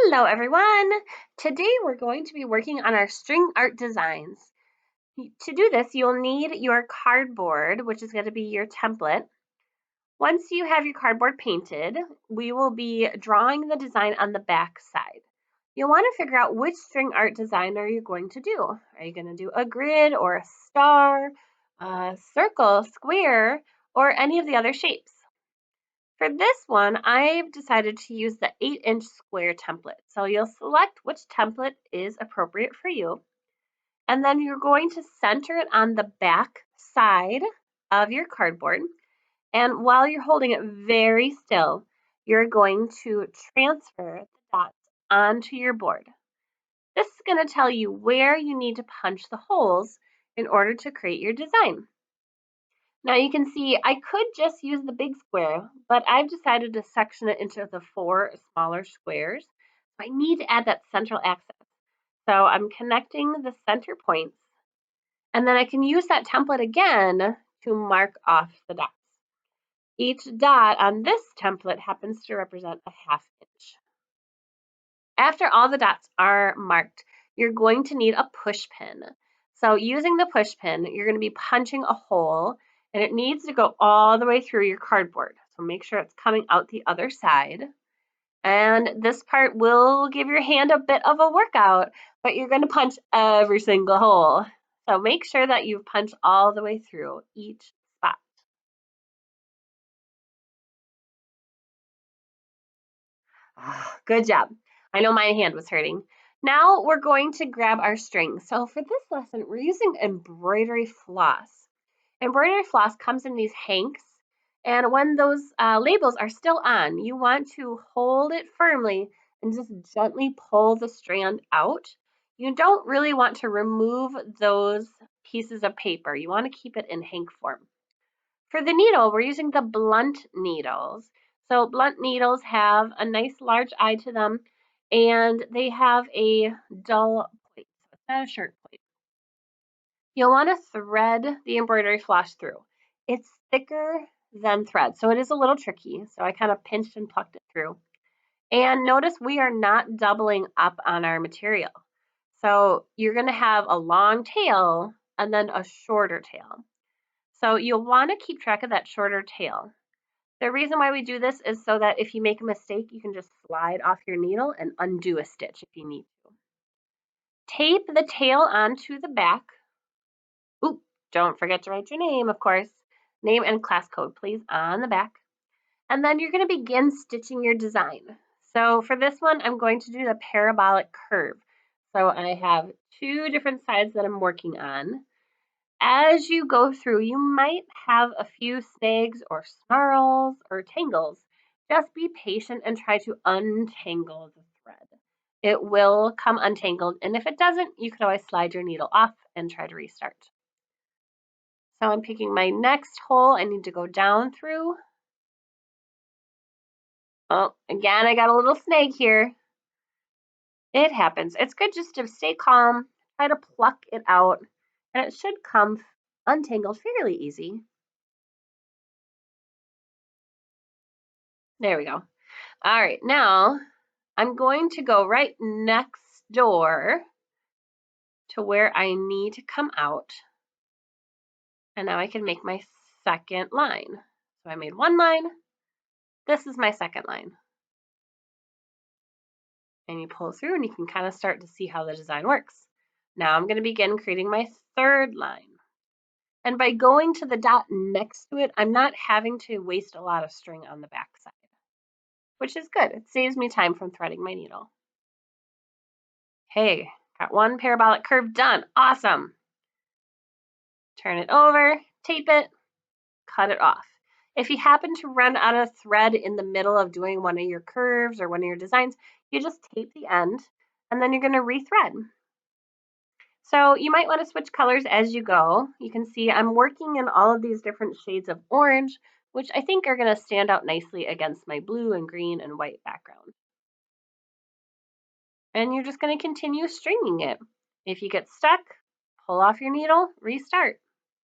Hello everyone! Today we're going to be working on our string art designs. To do this, you'll need your cardboard, which is going to be your template. Once you have your cardboard painted, we will be drawing the design on the back side. You'll want to figure out which string art design are you going to do. Are you going to do a grid or a star, a circle, square, or any of the other shapes? For this one, I've decided to use the 8-inch square template. So you'll select which template is appropriate for you. And then you're going to center it on the back side of your cardboard. And while you're holding it very still, you're going to transfer the dots onto your board. This is going to tell you where you need to punch the holes in order to create your design. Now you can see I could just use the big square, but I've decided to section it into the 4 smaller squares. I need to add that central axis. So I'm connecting the center points, and then I can use that template again to mark off the dots. Each dot on this template happens to represent a 1/2 inch. After all the dots are marked, you're going to need a push pin. So using the push pin, you're going to be punching a hole, and it needs to go all the way through your cardboard. So make sure it's coming out the other side. And this part will give your hand a bit of a workout, but you're going to punch every single hole. So make sure that you've punched all the way through each spot. Good job. I know my hand was hurting. Now we're going to grab our string. So for this lesson, we're using embroidery floss. Embroidery floss comes in these hanks, and when those labels are still on, you want to hold it firmly and just gently pull the strand out. You don't really want to remove those pieces of paper. You want to keep it in hank form. For the needle, we're using the blunt needles. So blunt needles have a nice large eye to them, and they have a dull point. So it's not a sharp point. You'll want to thread the embroidery floss through. It's thicker than thread, so it is a little tricky. So I kind of pinched and plucked it through. And notice we are not doubling up on our material. So you're going to have a long tail and then a shorter tail. So you'll want to keep track of that shorter tail. The reason why we do this is so that if you make a mistake, you can just slide off your needle and undo a stitch if you need to. Tape the tail onto the back. Oop, don't forget to write your name, of course. Name and class code, please, on the back. And then you're going to begin stitching your design. So for this one, I'm going to do the parabolic curve. So I have 2 different sides that I'm working on. As you go through, you might have a few snags or snarls or tangles. Just be patient and try to untangle the thread. It will come untangled, and if it doesn't, you can always slide your needle off and try to restart. So I'm picking my next hole I need to go down through. Oh, again, I got a little snag here. It happens. It's good just to stay calm, try to pluck it out, and it should come untangled fairly easy. There we go. All right, now I'm going to go right next door to where I need to come out. And now I can make my second line. So I made 1 line. This is my second line. And you pull through and you can kind of start to see how the design works. Now I'm going to begin creating my third line. And by going to the dot next to it, I'm not having to waste a lot of string on the back side, which is good. It saves me time from threading my needle. Hey, got 1 parabolic curve done. Awesome. Turn it over, tape it, cut it off. If you happen to run out of thread in the middle of doing one of your curves or one of your designs, you just tape the end and then you're going to rethread. So you might want to switch colors as you go. You can see I'm working in all of these different shades of orange, which I think are going to stand out nicely against my blue and green and white background. And you're just going to continue stringing it. If you get stuck, pull off your needle, restart.